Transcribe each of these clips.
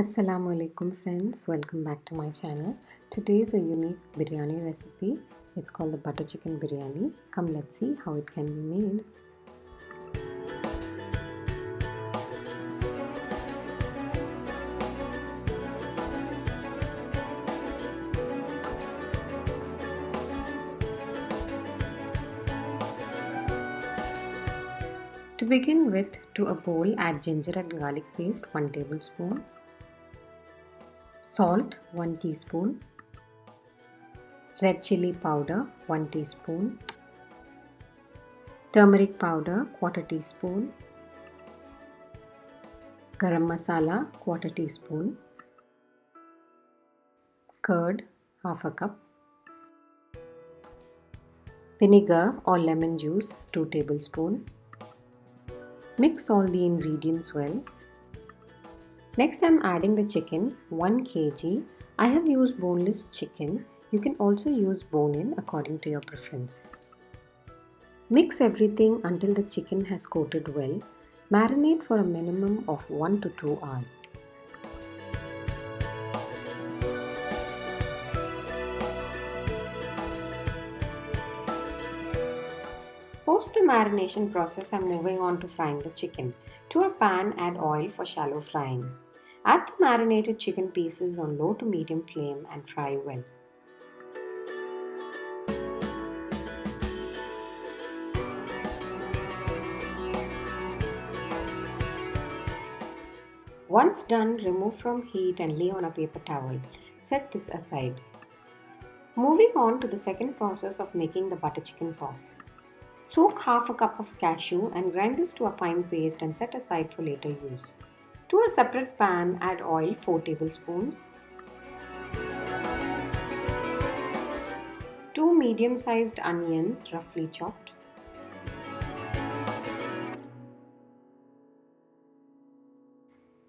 Assalamu alaikum friends, welcome back to my channel. Today is a unique biryani recipe. It's called the butter chicken biryani. Come, let's see how it can be made. To begin with, to a bowl add ginger and garlic paste 1 tablespoon, salt 1 teaspoon, red chilli powder 1 teaspoon, turmeric powder 1/4 teaspoon, Garam Masala 1/4 teaspoon, curd 1/2 cup, vinegar or lemon juice 2 tablespoons. Mix all the ingredients well. Next I am adding the chicken 1 kg. I have used boneless chicken. You can also use bone-in according to your preference. Mix everything until the chicken has coated well. Marinate for a minimum of 1 to 2 hours. Post the marination process, I am moving on to frying the chicken. To a pan, add oil for shallow frying. Add the marinated chicken pieces on low to medium flame and fry well. Once done, remove from heat and lay on a paper towel. Set this aside. Moving on to the second process of making the butter chicken sauce. Soak 1/2 cup of cashew and grind this to a fine paste and set aside for later use. To a separate pan, add oil 4 tablespoons, 2 medium-sized onions roughly chopped,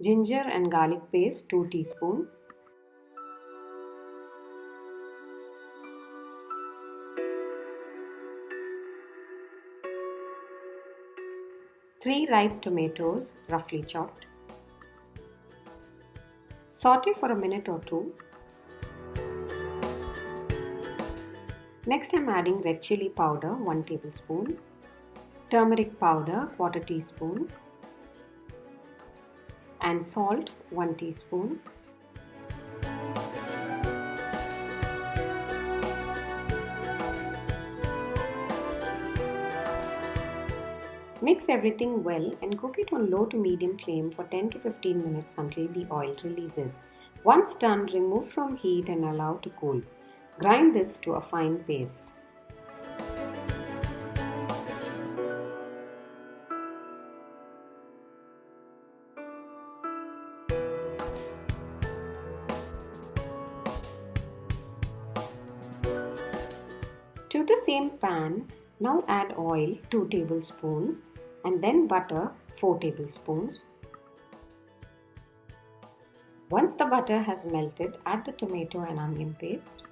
ginger and garlic paste 2 teaspoons, 3 ripe tomatoes roughly chopped. Saute for a minute or two. Next I am adding red chilli powder 1 tablespoon, turmeric powder 1/4 teaspoon and salt 1 teaspoon. Mix everything well and cook it on low to medium flame for 10 to 15 minutes until the oil releases. Once done, remove from heat and allow to cool. Grind this to a fine paste. To the same pan, now add oil 2 tablespoons and then butter 4 tablespoons. Once the butter has melted, add the tomato and onion paste.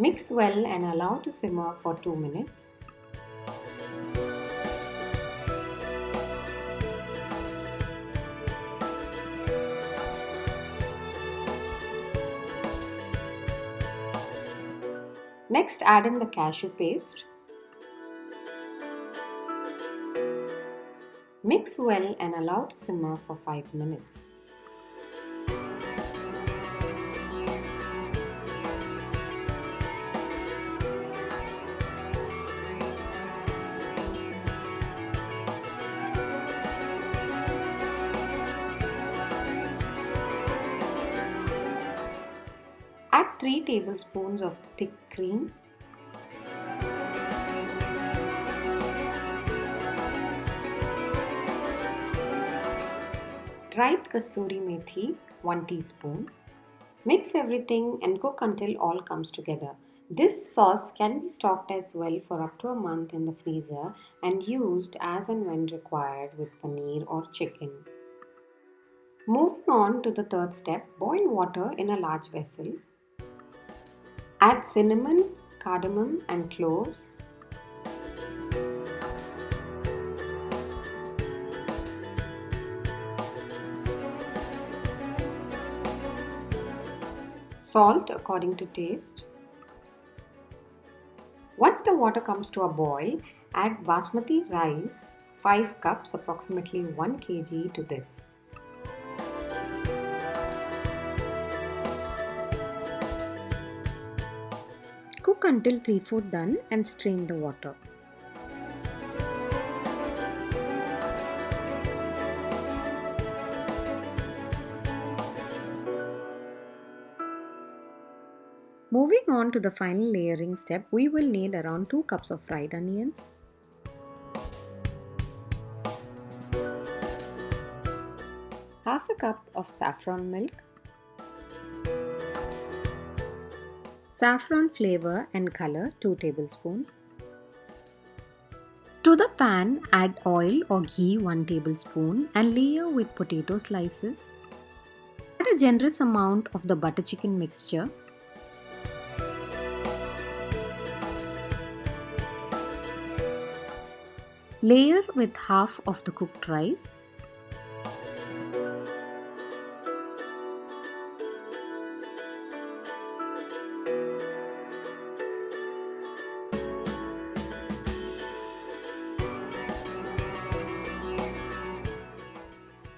Mix well and allow to simmer for 2 minutes. Next, add in the cashew paste. Mix well and allow to simmer for 5 minutes. Add 3 tablespoons of thick cream. Dried Kasuri Methi 1 teaspoon. Mix everything and cook until all comes together. This sauce can be stocked as well for up to a month in the freezer and used as and when required with paneer or chicken. Moving on to the third step, boil water in a large vessel. Add cinnamon, cardamom and cloves. Salt according to taste. Once the water comes to a boil, add basmati rice 5 cups, approximately 1 kg, to this. Cook until 3/4 done and strain the water. Moving on to the final layering step, we will need around 2 cups of fried onions, half a cup of saffron milk, saffron flavor and color 2 tablespoons. To the pan, add oil or ghee 1 tablespoon and layer with potato slices. Add a generous amount of the butter chicken mixture. Layer with half of the cooked rice.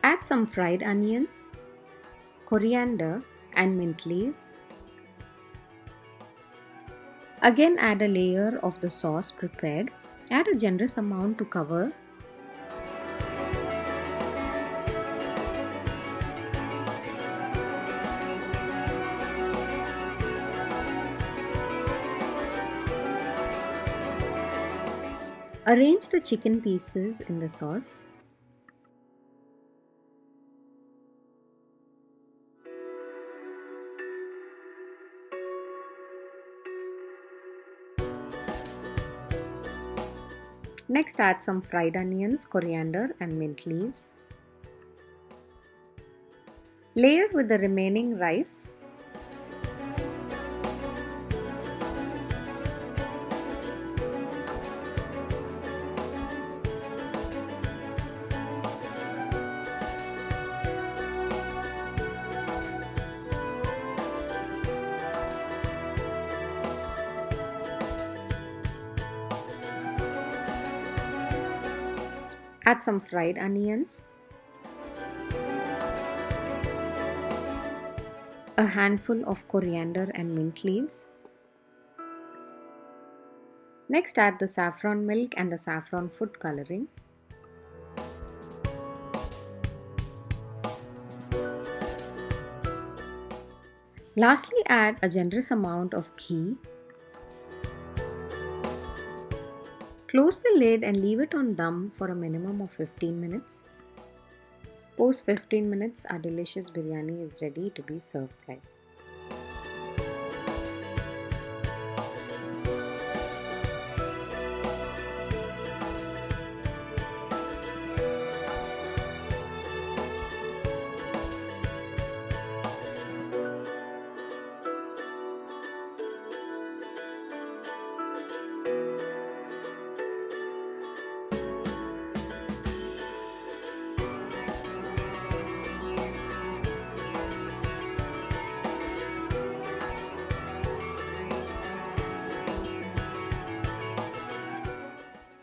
Add some fried onions, coriander and mint leaves. Again add a layer of the sauce prepared. Add a generous amount to cover. Arrange the chicken pieces in the sauce. Next add some fried onions, coriander and mint leaves. Layer with the remaining rice. Add some fried onions, a handful of coriander and mint leaves. Next add the saffron milk and the saffron food coloring. Lastly, add a generous amount of ghee. Close the lid and leave it on dum for a minimum of 15 minutes. Post 15 minutes, our delicious biryani is ready to be served live.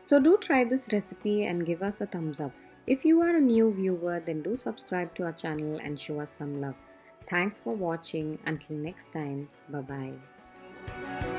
So do try this recipe and give us a thumbs up. If you are a new viewer, then do subscribe to our channel and show us some love. Thanks for watching. Until next time, bye bye.